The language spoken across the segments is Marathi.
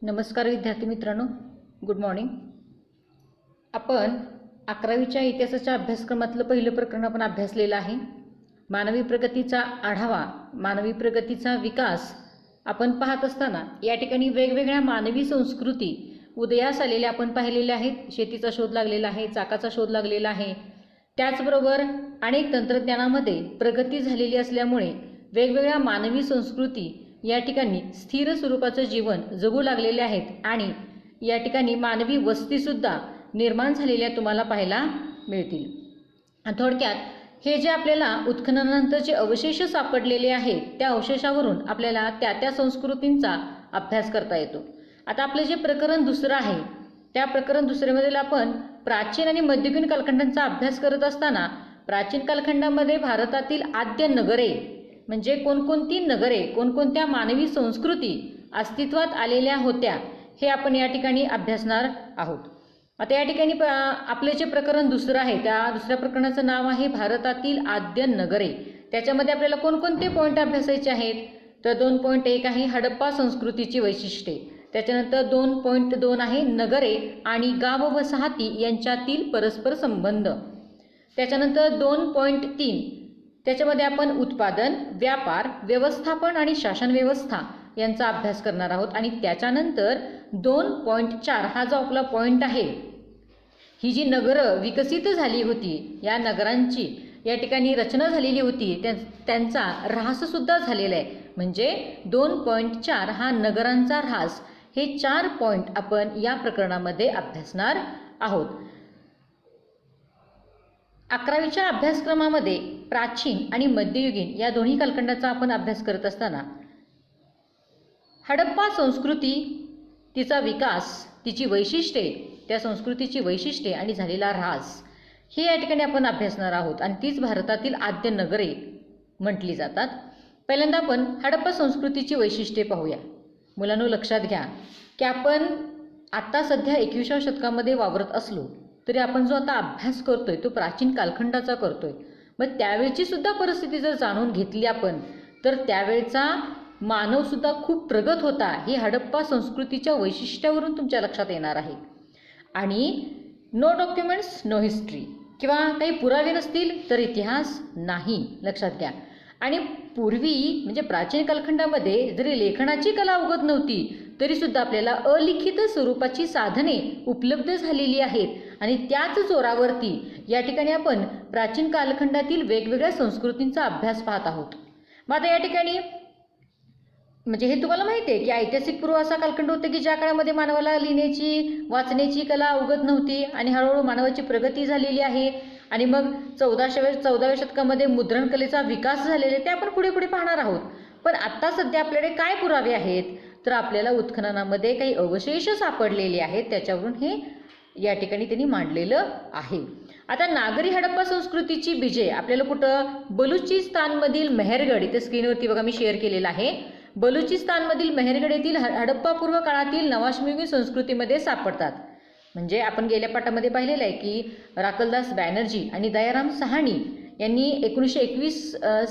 नमस्कार विद्यार्थी मित्रांनो, गुड मॉर्निंग. आपण 11वीच्या इतिहासाच्या अभ्यासक्रमातलं पहिलं प्रकरण आपण अभ्यासलेलं आहे. मानवी प्रगतीचा आढावा, मानवी प्रगतीचा विकास आपण पाहत असताना या ठिकाणी वेगवेगळ्या मानवी संस्कृती उदयास आलेल्या आपण पाहिलेल्या आहेत. शेतीचा शोध लागलेला आहे, चाकाचा शोध लागलेला आहे. त्याचबरोबर अनेक तंत्रज्ञानामध्ये प्रगती झालेली असल्यामुळे वेगवेगळ्या मानवी संस्कृती या ठिकाणी स्थिर स्वरूपाचं जीवन जगू लागलेले आहेत आणि या ठिकाणी मानवी वस्तीसुद्धा निर्माण झालेल्या तुम्हाला पाहायला मिळतील. थोडक्यात हे जे आपल्याला उत्खननानंतरचे अवशेष सापडलेले आहेत त्या अवशेषावरून आपल्याला त्या संस्कृतींचा अभ्यास करता येतो. आता आपलं जे प्रकरण दुसरं आहे त्या प्रकरण दुसऱ्यामध्ये आपण प्राचीन आणि मध्ययुगीन कालखंडांचा अभ्यास करत असताना प्राचीन कालखंडामध्ये भारतातील आद्य नगरे म्हणजे कोणकोणती नगरे, कोणकोणत्या मानवी संस्कृती अस्तित्वात आलेल्या होत्या हे आपण या ठिकाणी अभ्यासणार आहोत. आता या ठिकाणी आपले जे प्रकरण दुसरं आहे त्या दुसऱ्या प्रकरणाचं नाव आहे भारतातील आद्य नगरे. त्याच्यामध्ये आपल्याला कोणकोणते पॉईंट अभ्यासायचे आहेत तर 2.1 आहे हडप्पा संस्कृतीची वैशिष्ट्ये. त्याच्यानंतर 2.2 आहे नगरे आणि गाव वसाहती यांच्यातील परस्पर संबंध. त्याच्यानंतर 2.3 त्याच्यामध्ये आपण उत्पादन, व्यापार, व्यवस्थापन आणि शासन व्यवस्था यांचा अभ्यास करणार आहोत. आणि त्याच्यानंतर 2.4 हा जो आपला पॉईंट आहे, ही जी नगरं विकसित झाली होती या नगरांची या ठिकाणी रचना झालेली होती त्यांचा ऱ्हाससुद्धा झालेला आहे. म्हणजे 2.4 हा नगरांचा ऱ्हास, हे 4 पॉईंट आपण या प्रकरणामध्ये अभ्यासणार आहोत. 11वीच्या अभ्यासक्रमामध्ये प्राचीन आणि मध्ययुगीन या दोन्ही कालखंडाचा आपण अभ्यास करत असताना हडप्पा संस्कृती, तिचा विकास, तिची वैशिष्ट्ये, त्या संस्कृतीची वैशिष्ट्ये आणि झालेला ऱ्हास हे या ठिकाणी आपण अभ्यासणार आहोत आणि तीच भारतातील आद्य नगरे म्हटली जातात. पहिल्यांदा आपण हडप्पा संस्कृतीची वैशिष्ट्ये पाहूया. मुलांनो लक्षात घ्या की आपण आता सध्या 21व्या शतकामध्ये वावरत असलो तरी आपण जो आता अभ्यास करतोय तो प्राचीन कालखंडाचा करतोय. मग त्यावेळची सुद्धा परिस्थिती जर जाणून घेतली आपण तर त्यावेळचा मानवसुद्धा खूप प्रगत होता हे हडप्पा संस्कृतीच्या वैशिष्ट्यावरून तुमच्या लक्षात येणार आहे. आणि नो डॉक्युमेंट्स नो हिस्ट्री, किंवा काही पुरावे नसतील तर इतिहास नाही, लक्षात घ्या. आणि पूर्वी म्हणजे प्राचीन कालखंडामध्ये जरी लेखनाची कला अवगत नव्हती तरीसुद्धा आपल्याला अलिखित स्वरूपाची साधने उपलब्ध झालेली आहेत आणि त्याच जोरावरती या ठिकाणी आपण प्राचीन कालखंडातील वेगवेगळ्या संस्कृतींचा अभ्यास पाहत आहोत. मग आता या ठिकाणी म्हणजे हे तुम्हाला माहिती आहे की ऐतिहासिक पूर्व असा कालखंड होता की ज्या काळामध्ये मानवाला लिहिण्याची वाचण्याची कला अवगत नव्हती आणि हळूहळू मानवाची प्रगती झालेली आहे. आणि मग 14व्या शतकामध्ये मुद्रण कलेचा विकास झालेला आहे ते आपण पुढे पुढे पाहणार आहोत. पण आत्ता सध्या आपल्याकडे काय पुरावे आहेत तर आपल्याला उत्खननामध्ये काही अवशेष सापडलेले आहेत, त्याच्यावरून हे या ठिकाणी त्यांनी मांडलेलं आहे. आता नागरी हडप्पा संस्कृतीची बीजे आपल्याला कुठं बलुचिस्तानमधील मेहरगड, इथे स्क्रीनवरती बघा मी शेअर केलेला आहे. बलुचिस्तानमधील मेहरगड येथील हडप्पा पूर्व काळातील नवाश्मयुगीन संस्कृतीमध्ये सापडतात. म्हणजे आपण गेल्या पाठामध्ये पाहिलेलं आहे की राकलदास बॅनर्जी आणि दयाराम सहानी यांनी 1921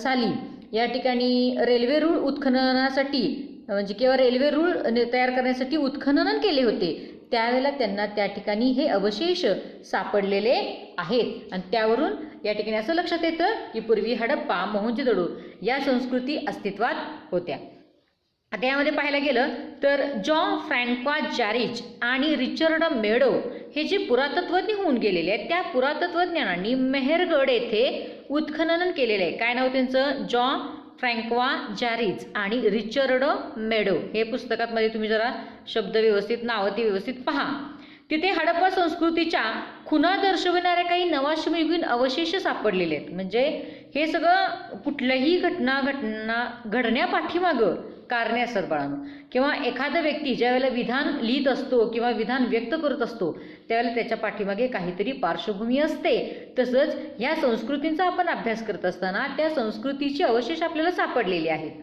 साली या ठिकाणी रेल्वे रूळ उत्खननासाठी म्हणजे किंवा रेल्वे रूळ तयार करण्यासाठी उत्खनन केले होते. त्यावेळेला त्यांना त्या ठिकाणी हे अवशेष सापडलेले आहेत आणि त्यावरून या ठिकाणी असं लक्षात येतं की पूर्वी हडप्पा, मोहनजोदडो या संस्कृती अस्तित्वात होत्या. आता यामध्ये पाहायला गेलं तर जॉन फ्रँक्वा जॅरिज आणि रिचर्ड मेडो हे जे पुरातत्वज्ञ होऊन गेलेले आहेत त्या पुरातत्वज्ञांनी मेहरगड येथे उत्खनन केलेले आहे. काय नाव त्यांचं? जॉन फ्रँक्वा जॅरिज आणि रिचर्ड मेडो. हे पुस्तकामध्ये तुम्ही जरा शब्द व्यवस्थित, नावं ती व्यवस्थित पहा. तिथे हडप्पा संस्कृतीच्या खुणा दर्शवणाऱ्या काही नवाश्मयुगीन अवशेष सापडलेले आहेत. म्हणजे हे सगळं कुठल्याही घटना घडण्यापाठीमागं कारणे असतात बाळांनो. किंवा एखादा व्यक्ती ज्या वेळेला विधान लिहित असतो किंवा विधान व्यक्त करत असतो त्यावेळेला त्याच्या पाठीमागे काहीतरी पार्श्वभूमी असते. तसंच ह्या संस्कृतींचा आपण अभ्यास करत असताना त्या संस्कृतीचे अवशेष आपल्याला सापडलेले आहेत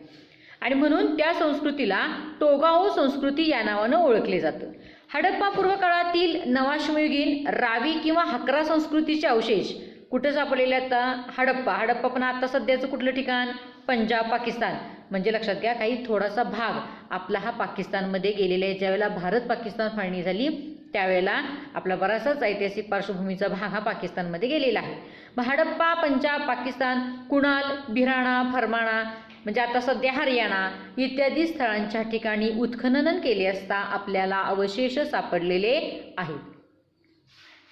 आणि म्हणून त्या संस्कृतीला टोगाओ संस्कृती या नावानं ओळखले जातं. हडप्पा पूर्व काळातील नवाश्मयुगीन रावी किंवा हकरा संस्कृतीचे अवशेष कुठे सापडलेले? आता हडप्पा पण आता सध्याचं कुठलं ठिकाण? पंजाब, पाकिस्तान. म्हणजे लक्षात घ्या काही थोडासा भाग आपला हा पाकिस्तानमध्ये गेलेला आहे. ज्यावेळेला भारत पाकिस्तान फाळणी झाली त्यावेळेला आपला बराचसाच ऐतिहासिक पार्श्वभूमीचा भाग हा पाकिस्तानमध्ये गेलेला आहे. मग हडप्पा, पंजाब, पाकिस्तान, कुणाल, बिराणा, फरमाणा म्हणजे आता सध्या हरियाणा इत्यादी स्थळांच्या ठिकाणी उत्खनन केले असता आपल्याला अवशेष सापडलेले आहेत.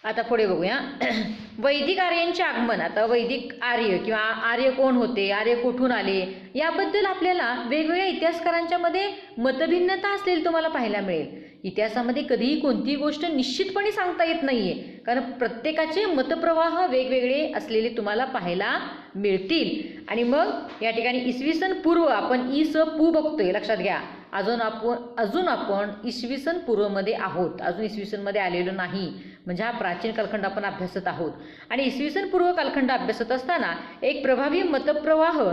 आता पुढे बघूया. वैदिक आर्यांचे आगमन. आता वैदिक आर्य किंवा आर्य कोण होते, आर्य कुठून आले, याबद्दल आपल्याला वेगवेगळ्या इतिहासकारांच्या मध्ये मतभिन्नता असलेली तुम्हाला पाहायला मिळेल. इतिहासामध्ये कधीही कोणतीही गोष्ट निश्चितपणे सांगता येत नाहीये, कारण प्रत्येकाचे मतप्रवाह वेगवेगळे असलेले तुम्हाला पाहायला मिळतील. आणि मग या ठिकाणी इसवी सन पूर्व आपण इ स पू बघतोय, लक्षात घ्या. अजून आपण इसवी सन पूर्वमध्ये आहोत, अजून इसवी सनमध्ये आलेलो नाही. म्हणजे हा प्राचीन कालखंड आपण अभ्यासत आहोत. आणि इसवी सन पूर्व कालखंड अभ्यासत असताना एक प्रभावी मतप्रवाह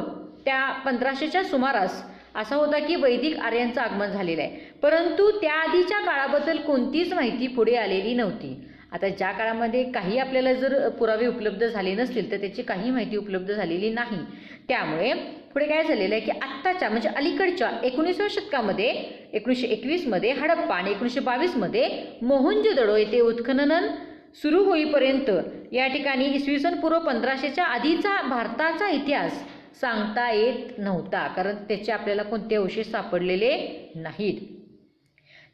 त्या 1500च्या सुमारास असा होता की वैदिक आर्यांचं आगमन झालेलं आहे. परंतु त्याआधीच्या काळाबद्दल कोणतीच माहिती पुढे आलेली नव्हती. आता ज्या काळामध्ये काही आपल्याला जर पुरावे उपलब्ध झाले नसतील तर त्याची काही माहिती उपलब्ध झालेली नाही. त्यामुळे पुढे काय झालेलं आहे की आत्ताच्या म्हणजे अलीकडच्या 19व्या शतकामध्ये 1921मध्ये हडप्पा आणि 1922मध्ये मोहनजोदडो येथे उत्खनन सुरू होईपर्यंत या ठिकाणी इसवी सन पूर्व 1500च्या आधीचा भारताचा इतिहास सांगता येत नव्हता, कारण त्याचे आपल्याला कोणते अवशेष सापडलेले नाहीत.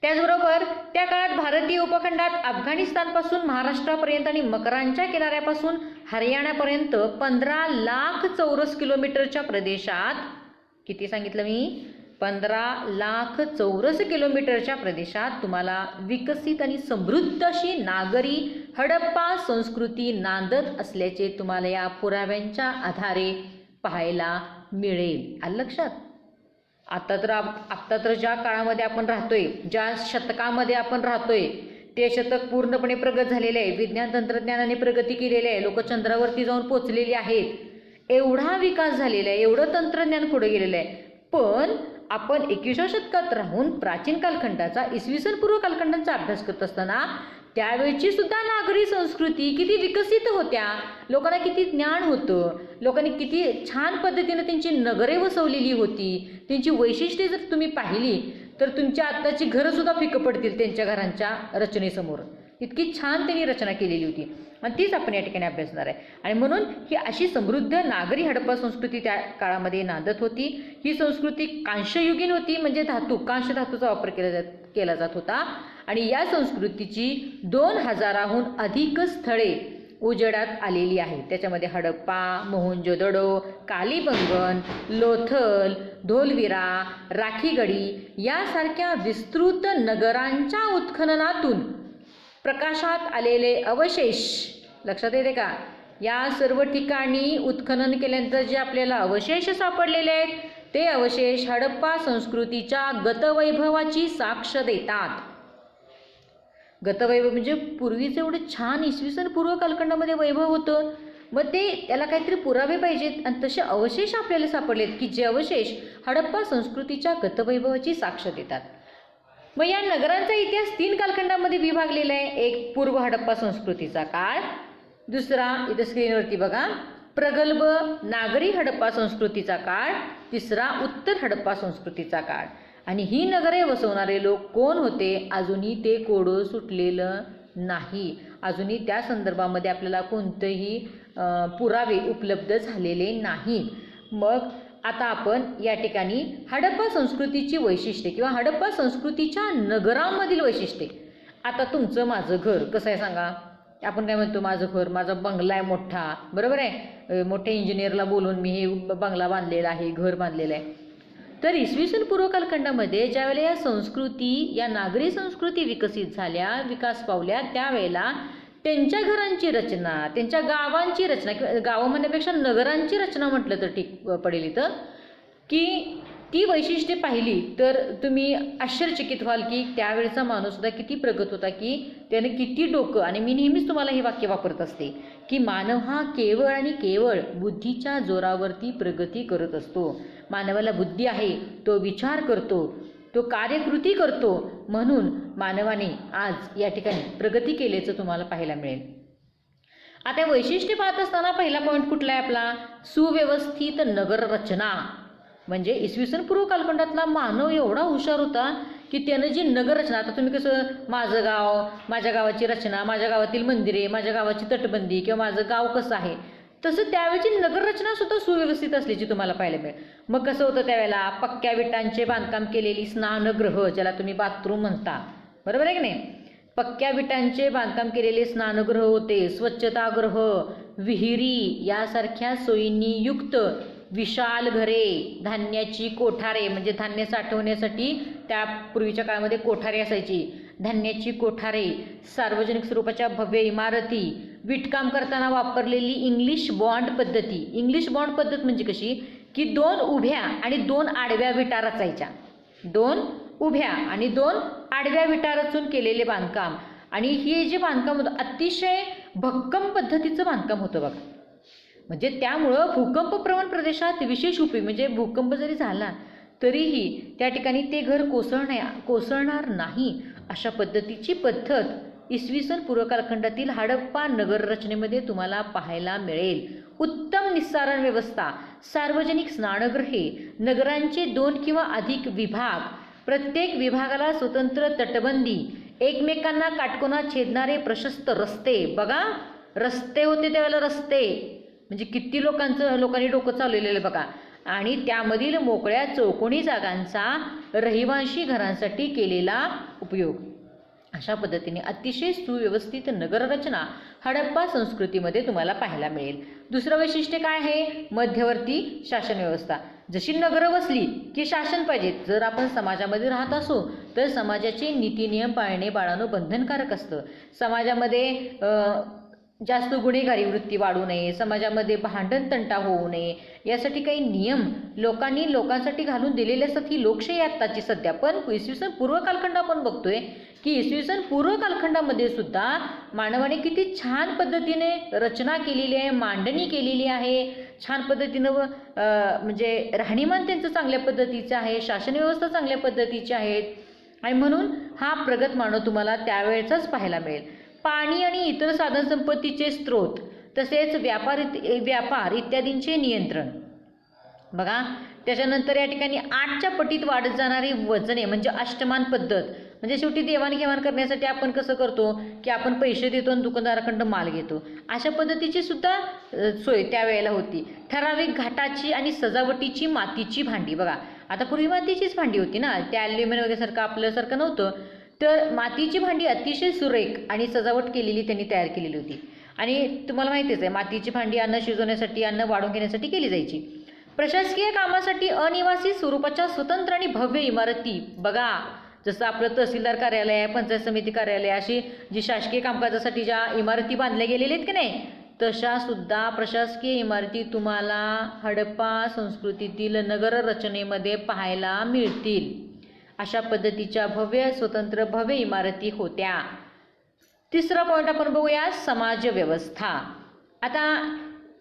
त्याचबरोबर त्या काळात भारतीय उपखंडात अफगाणिस्तानपासून महाराष्ट्रापर्यंत आणि मकरांच्या किनाऱ्यापासून हरियाणापर्यंत 15 लाख चौरस किलोमीटरच्या प्रदेशात, किती सांगितलं मी, 15 लाख चौरस किलोमीटरच्या प्रदेशात तुम्हाला विकसित आणि समृद्ध अशी नागरी हडप्पा संस्कृती नांदत असल्याचे तुम्हाला या पुराव्यांच्या आधारे पाहायला मिळेल. आलं लक्षात. आता तर ज्या काळामध्ये आपण राहतोय, ज्या शतकामध्ये आपण राहतोय ते शतक पूर्णपणे प्रगत झालेले आहे. विज्ञान तंत्रज्ञानाने प्रगती केलेली आहे. लोक चंद्रावरती जाऊन पोचलेली आहेत. एवढा विकास झालेला आहे, एवढं तंत्रज्ञान पुढे गेलेलं आहे. पण आपण 21व्या शतकात राहून प्राचीन कालखंडाचा इसवी सन पूर्व कालखंडाचा अभ्यास करत असताना त्यावेळची सुद्धा नागरी संस्कृती किती विकसित होत्या, लोकांना किती ज्ञान होतं, लोकांनी किती छान पद्धतीने त्यांची नगरे वसवलेली होती. त्यांची वैशिष्ट्ये जर तुम्ही पाहिली तर तुमच्या आत्ताची घरंसुद्धा फिकं पडतील त्यांच्या घरांच्या रचनेसमोर. इतकी छान त्यांनी रचना केलेली होती आणि तीच आपण या ठिकाणी अभ्यासणार आहे. आणि म्हणून ही अशी समृद्ध नागरी हडप्पा संस्कृती त्या काळामध्ये नांदत होती. ही संस्कृती कांस्ययुगीन होती, म्हणजे कांस्य धातूचा वापर केला जात होता. आणि या संस्कृतीची 2000हून अधिक स्थळे उजेडात आलेली आहेत. त्याच्यामध्ये हडप्पा, मोहनजोदडो, कालीबंगन, लोथल, धोलविरा, राखीगडी यासारख्या विस्तृत नगरांच्या उत्खननातून प्रकाशात आलेले अवशेष, लक्षात येते का, या सर्व ठिकाणी उत्खनन केल्यानंतर जे आपल्याला अवशेष सापडलेले आहेत ते अवशेष हडप्पा संस्कृतीच्या गतवैभवाची साक्ष देतात. गतवैभव म्हणजे पूर्वीचं एवढं छान इसवी सन पूर्व कालखंडामध्ये वैभव होतं, मग त्याला काहीतरी पुरावे पाहिजेत आणि तसे अवशेष आपल्याला सापडलेत की जे अवशेष हडप्पा संस्कृतीच्या गतवैभवाची साक्ष देतात. मग या नगरांचा इतिहास 3 कालखंडामध्ये विभागलेला आहे. एक पूर्व हडप्पा संस्कृतीचा काळ, दुसरा इथं स्क्रीनवरती बघा प्रगल्भ नागरी हडप्पा संस्कृतीचा काळ, तिसरा उत्तर हडप्पा संस्कृतीचा काळ. आणि ही नगरे वसवणारे लोक कोण होते अजूनही ते कोडं सुटलेलं नाही. अजूनही त्या संदर्भामध्ये आपल्याला कोणतेही पुरावे उपलब्ध झालेले नाहीत. मग आता आपण या ठिकाणी हडप्पा संस्कृतीची वैशिष्ट्ये किंवा हडप्पा संस्कृतीच्या नगरांमधील वैशिष्ट्ये. आता तुमचं माझं घर कसं आहे सांगा. आपण काय म्हणतो, माझं घर, माझा बंगला आहे मोठा, बरोबर आहे, मोठ्या इंजिनियरला बोलून मी हे बंगला बांधलेला आहे, घर बांधलेलं आहे. तर इसवी सन पूर्व कालखंडामध्ये ज्यावेळेला या संस्कृती, या नागरी संस्कृती विकसित झाल्या, विकास पावल्या, त्यावेळेला त्यांच्या घरांची रचना, त्यांच्या गावांची रचना, गावं म्हणण्यापेक्षा नगरांची रचना म्हटलं तर ठीक पडेल इथं, की ती वैशिष्ट्ये पाहिली तर तुम्ही आश्चर्यचकित व्हाल की त्यावेळेचा माणूससुद्धा किती प्रगत होता, की त्याने किती डोकं. आणि मी नेहमीच तुम्हाला हे वाक्य वापरत असते की मानव हा केवळ आणि केवळ बुद्धीच्या जोरावरती प्रगती करत असतो. मानवाला बुद्धी आहे, तो विचार करतो, तो कार्यकृती करतो, म्हणून मानवाने आज या ठिकाणी प्रगती केल्याचं तुम्हाला पाहायला मिळेल. आता वैशिष्ट्य पाहत असताना पहिला पॉईंट कुठला आहे आपला, सुव्यवस्थित नगर रचना. म्हणजे इसवी सन पूर्व कालखंडातला मानव एवढा हुशार होता की त्यानं जी नगररचना, आता तुम्ही कसं माझं गाव, माझ्या गावाची रचना, माझ्या गावातील मंदिरे, माझ्या गावाची तटबंदी किंवा माझं गाव कसं आहे, तसं त्यावेळेची नगररचना सुद्धा सुव्यवस्थित असल्याची तुम्हाला पाहायला मिळेल. मग कसं होतं त्यावेळेला, पक्क्या विटांचे बांधकाम केलेली स्नानगृह, ज्याला तुम्ही बाथरूम म्हणता, बरोबर आहे की नाही. पक्क्या विटांचे बांधकाम केलेले स्नानगृह होते, स्वच्छतागृह, विहिरी यासारख्या सोयींनी युक्त विशाल घरे, धान्याची कोठारे, म्हणजे धान्य साठवण्यासाठी त्या पूर्वीच्या काळामध्ये कोठारे असायची, धान्याची कोठारे, सार्वजनिक स्वरूपाच्या भव्य इमारती, विटकाम करताना वापरलेली इंग्लिश बॉन्ड पद्धती. इंग्लिश बॉन्ड पद्धत म्हणजे कशी की 2 उभ्या आणि 2 आडव्या विटा रचायच्या, 2 उभ्या आणि 2 आडव्या विटा रचून केलेले बांधकाम. आणि हे जे बांधकाम होतं अतिशय भक्कम पद्धतीचं बांधकाम होतं बघा. म्हणजे त्यामुळं भूकंपप्रवण प्रदेशात विशेष उपयोग, म्हणजे भूकंप जरी झाला तरीही त्या ठिकाणी ते घर कोसळणार नाही अशा पद्धतीची पद्धत इसवी सन पूर्व कालखंडातील हडप्पा नगर रचनेमध्ये तुम्हाला पाहायला मिळेल. उत्तम निस्सारण व्यवस्था, सार्वजनिक स्नानगृहे, नगरांचे 2 किंवा अधिक विभाग, प्रत्येक विभागाला स्वतंत्र तटबंदी, एकमेकांना काटकोनात छेदणारे प्रशस्त रस्ते. बघा रस्ते होते त्यावेळेला, रस्ते म्हणजे किती लोकांनी डोकं चालवलेलं बघा. आणि त्यामधील मोकळ्या चौकोनी जागांचा रहिवाशी घरांसाठी केलेला उपयोग. अशा पद्धतीने अतिशय सुव्यवस्थित नगररचना हडप्पा संस्कृतीमध्ये तुम्हाला पाहायला मिळेल. दुसरं वैशिष्ट्य काय आहे, मध्यवर्ती शासन व्यवस्था. जशी नगरं वसली की शासन पाहिजे. जर आपण समाजामध्ये राहत असू तर समाजाचे नीतिनियम पाळणे बाळांनो बंधनकारक असतं. समाजामध्ये जास्त गुन्हेगारी वृत्ती वाढू नये, समाजामध्ये भांडण तंटा होऊ नये यासाठी काही नियम लोकांसाठी घालून दिलेले असतात. ही लोकशाही आत्ताची सध्या. पण इसवी सन पूर्व कालखंड आपण बघतोय की इसवी सन पूर्व कालखंडामध्ये सुद्धा मानवाने किती छान पद्धतीने रचना केलेली आहे, मांडणी केलेली आहे, छान पद्धतीनं म्हणजे राहणीमान त्यांचं चांगल्या पद्धतीचं आहे, शासन व्यवस्था चांगल्या पद्धतीची आहेत. आणि म्हणून हा प्रगत मानव तुम्हाला त्यावेळेचाच पाहायला मिळेल. पाणी आणि इतर साधन संपत्तीचे स्रोत तसेच व्यापार इत्यादींचे नियंत्रण बघा. त्याच्यानंतर या ठिकाणी 8च्या पटीत वाढत जाणारी वजने म्हणजे अष्टमान पद्धत. म्हणजे शेवटी देवाणघेवाण करण्यासाठी आपण कसं करतो की आपण पैसे देतो आणि दुकानदाराकडं माल घेतो, अशा पद्धतीची सुद्धा सोय त्यावेळेला होती. ठराविक घाटाची आणि सजावटीची मातीची भांडी बघा. आता पूर्वी मातीचीच भांडी होती ना, त्या ॲल्युमिनियम वगैरे सारखं आपल्यासारखं नव्हतं. तर मातीची भांडी अतिशय सुरेख आणि सजावट केलेली त्यांनी तयार केलेली होती. आणि तुम्हाला माहितीच आहे मातीची भांडी अन्न शिजवण्यासाठी, अन्न वाढून घेण्यासाठी केली जायची. प्रशासकीय कामासाठी अनिवासी स्वरूपाच्या स्वतंत्र आणि भव्य इमारती बघा. जसं आपलं तहसीलदार कार्यालय आहे, पंचायत समिती कार्यालय, अशी जी शासकीय कामकाजासाठी ज्या इमारती बांधल्या गेलेल्या आहेत की नाही, तशा सुद्धा प्रशासकीय इमारती तुम्हाला हडप्पा संस्कृतीतील नगर रचनेमध्ये पाहायला मिळतील. अशा पद्धतीच्या स्वतंत्र भव्य इमारती होत्या. तिसरा पॉईंट आपण बघूया, समाज व्यवस्था. आता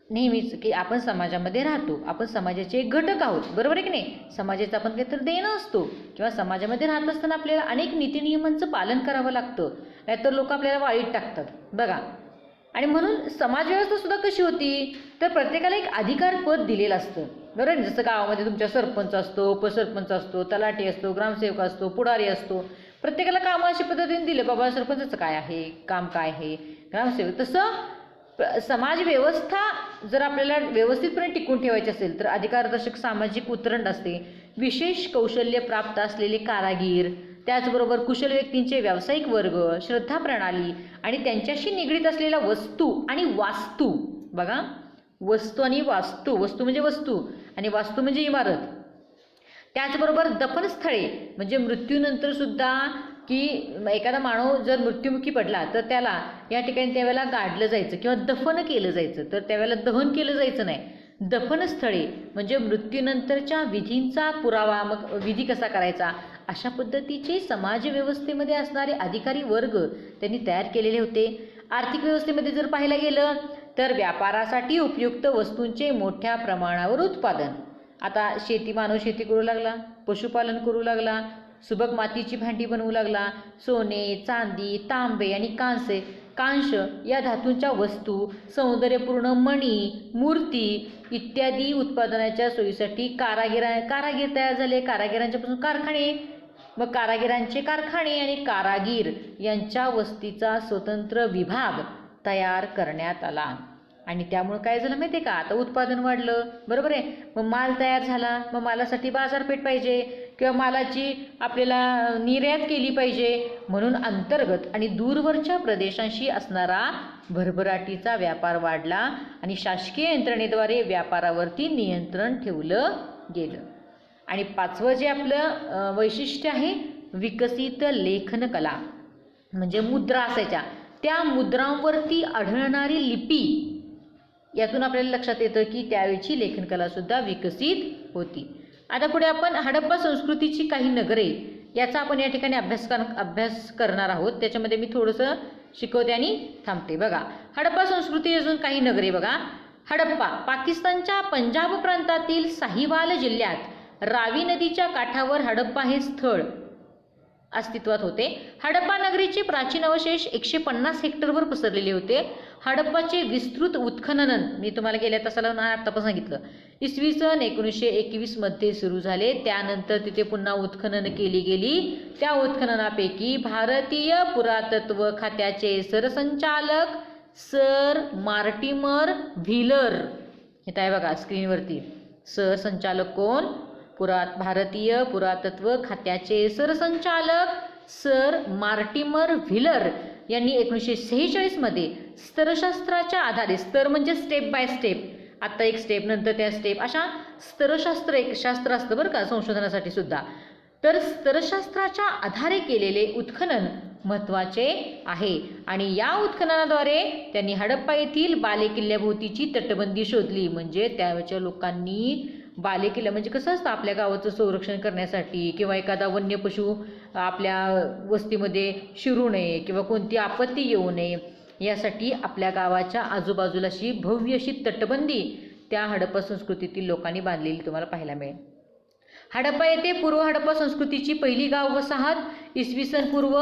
नेहमीच की आपण समाजामध्ये राहतो, आपण समाजाचे एक घटक आहोत, बरोबर आहे की नाही. समाजाचा आपण काहीतरी देणं असतो किंवा समाजामध्ये राहत असताना आपल्याला अनेक नीतिनियमांचं पालन करावं लागतं, नाहीतर लोक आपल्याला वाळीत टाकतात बघा. आणि म्हणून समाजव्यवस्था सुद्धा कशी होती तर प्रत्येकाला एक अधिकार पद दिलेलं असतं, बरोबर. जसं गावामध्ये तुमच्या सरपंच असतो, उपसरपंच असतो, तलाठी असतो, ग्रामसेवक असतो, पुढारी असतो. प्रत्येकाला कामं अशा पद्धतीने दिले, बाबा सरपंचाचं काय आहे काम, काय आहे ग्रामसेवक. तसं समाज व्यवस्था जर आपल्याला व्यवस्थितपणे टिकून ठेवायची असेल तर अधिकारदर्शक सामाजिक उतरंड असते, विशेष कौशल्य प्राप्त असलेले कारागीर, त्याचबरोबर कुशल व्यक्तींचे व्यावसायिक वर्ग, श्रद्धा प्रणाली आणि त्यांच्याशी निगडीत असलेल्या वस्तू आणि वास्तू बघा. वस्तू आणि वास्तू, वस्तू म्हणजे वस्तू आणि वास्तू म्हणजे इमारत. त्याचबरोबर दफनस्थळे म्हणजे मृत्यूनंतर सुद्धा की एखादा मानव जर मृत्युमुखी पडला तर त्याला या ठिकाणी त्यावेळेला गाडलं जायचं किंवा दफन केलं जायचं, तर त्यावेळेला दहन केलं जायचं नाही. दफनस्थळे म्हणजे मृत्यूनंतरच्या विधींचा पुरावा, मग विधी कसा करायचा अशा पद्धतीचे समाज व्यवस्थेमध्ये असणारे अधिकारी वर्ग त्यांनी तयार केलेले होते. आर्थिक व्यवस्थेमध्ये जर पाहायला गेलं तर व्यापारासाठी उपयुक्त वस्तूंचे मोठ्या प्रमाणावर उत्पादन. आता मानव शेती करू लागला, पशुपालन करू लागला, सुबक मातीची भांडी बनवू लागला. सोने, चांदी, तांबे आणि कांस्य या धातूंच्या वस्तू, सौंदर्यपूर्ण मणी, मूर्ती इत्यादी उत्पादनाच्या सोयीसाठी कारागीर तयार झाले. कारागिरांच्यापासून कारखाने, मग कारागिरांचे कारखाने आणि कारागीर यांच्या वस्तीचा स्वतंत्र विभाग तयार करण्यात आला. आणि त्यामुळे काय झालं माहिती आहे का, आता उत्पादन वाढलं, बरोबर आहे. मग माल तयार झाला, मग मालासाठी बाजारपेठ पाहिजे किंवा मालाची आपल्याला निर्यात केली पाहिजे. म्हणून अंतर्गत आणि दूरवरच्या प्रदेशांशी असणारा भरभराटीचा व्यापार वाढला आणि शासकीय यंत्रणेद्वारे व्यापारावरती नियंत्रण ठेवलं गेलं. आणि पाचवं जे आपलं वैशिष्ट्य आहे, विकसित लेखन कला. म्हणजे मुद्रा असायच्या, त्या मुद्रांवरती आढळणारी लिपी, यातून आपल्याला लक्षात येतं की त्यावेळची लेखनकलासुद्धा विकसित होती. आता पुढे आपण हडप्पा संस्कृतीची काही नगरे याचा आपण या ठिकाणी अभ्यास करणार आहोत. त्याच्यामध्ये मी थोडंसं शिकवते आणि थांबते. बघा, हडप्पा संस्कृती अजून काही नगरे बघा. हडप्पा पाकिस्तानच्या पंजाब प्रांतातील साहिवाल जिल्ह्यात रावी नदीच्या काठावर हडप्पा हे स्थळ अस्तित्वात होते. हडप्पा नगरीचे प्राचीन अवशेष 150 हेक्टरवर पसरलेले होते. हडप्पाचे विस्तृत उत्खनन मी तुम्हाला गेल्या तासाला आता पण सांगितलं, इसवी सन 1921 मध्ये सुरू झाले. त्यानंतर तिथे पुन्हा उत्खनन केली गेली. त्या उत्खननापैकी भारतीय पुरातत्व खात्याचे सरसंचालक सर मार्टिमर व्हीलर, हे आहे बघा स्क्रीनवरती, सरसंचालक कोण, भारतीय पुरातत्व खात्याचे सरसंचालक सर मार्टिमर व्हीलर यांनी 1946 मध्ये स्तरशास्त्राच्या आधारे, स्तर म्हणजे स्टेप बाय स्टेप, आता एक स्टेप नंतर त्या स्टेप, अशा स्तरशास्त्र एक शास्त्र असतं बरं का संशोधनासाठी सुद्धा. तर स्तरशास्त्राच्या आधारे केलेले उत्खनन महत्त्वाचे आहे. आणि या उत्खननाद्वारे त्यांनी हडप्पा येथील बालेकिल्ल्याभोवतीची तटबंदी शोधली. म्हणजे त्यावेळच्या लोकांनी बालेकिल्ला म्हणजे कसं असतं, आपल्या गावाचं संरक्षण करण्यासाठी किंवा एखादा वन्य पशु आपल्या वस्तीमध्ये शिरू नये किंवा कोणती आपत्ती येऊ नये यासाठी आपल्या गावाच्या आजूबाजूला अशी भव्य अशी तटबंदी त्या हडप्पा संस्कृतीतील लोकांनी बांधलेली तुम्हाला पाहायला मिळेल. हडप्पा येथे पूर्व हडप्पा संस्कृतीची पहिली गाव वसाहत इसवी सन पूर्व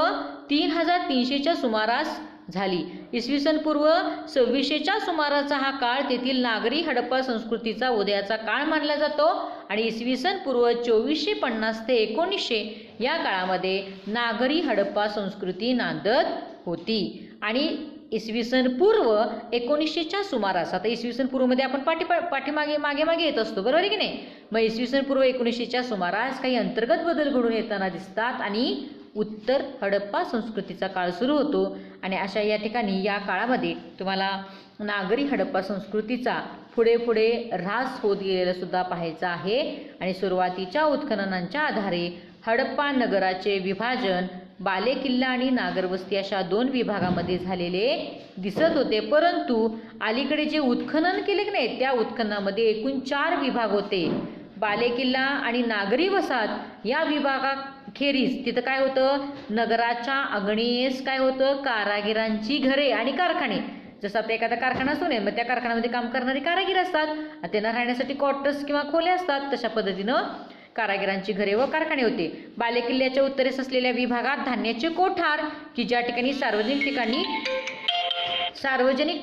3300च्या सुमारास झाली. इसवी सन पूर्व 2600च्या सुमाराचा हा काळ तेथील नागरी हडप्पा संस्कृतीचा उदयाचा काळ मानला जातो. आणि इसवी सन पूर्व 2450 ते 1900 या काळामध्ये नागरी हडप्पा संस्कृती नांदत होती. आणि इसवी सन पूर्व 1900च्या सुमारास, आता इसवी सन पूर्वमध्ये आपण मागे येत असतो, बरोबर आहे की नाही. मग इसवी सन पूर्व 1900च्या सुमारास काही अंतर्गत बदल घडून येताना दिसतात आणि उत्तर हडप्पा संस्कृतीचा काळ सुरू होतो. आणि अशा या ठिकाणी या काळामध्ये तुम्हाला नागरी हडप्पा संस्कृतीचा पुढे ऱ्हास होत गेलेला सुद्धा पाहायचा आहे. आणि सुरुवातीच्या उत्खननांच्या आधारे हडप्पा नगराचे विभाजन बालेकिल्ला आणि नागरवस्ती अशा 2 विभागामध्ये झालेले दिसत होते. परंतु अलीकडे जे उत्खनन केले की नाही, त्या उत्खननामध्ये एकूण 4 विभाग होते. बालेकिल्ला आणि नागरी वसाहत या विभागाखेरीज तिथं काय होतं, नगराच्या आग्नेयेस काय होतं, कारागिरांची घरे आणि कारखाने. जसं आता एखादा कारखाना असतो ना, मग त्या कारखान्यामध्ये काम करणारे कारागीर असतात, त्यांना राहण्यासाठी क्वार्टर्स किंवा खोल्या असतात. तशा पद्धतीनं कारागिरांची घरे व कारखाने होते. बालेकिल्ल्याच्या उत्तरेस असलेल्या विभागात धान्याचे कोठार, की ज्या ठिकाणी सार्वजनिक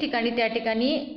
ठिकाणी त्या ठिकाणी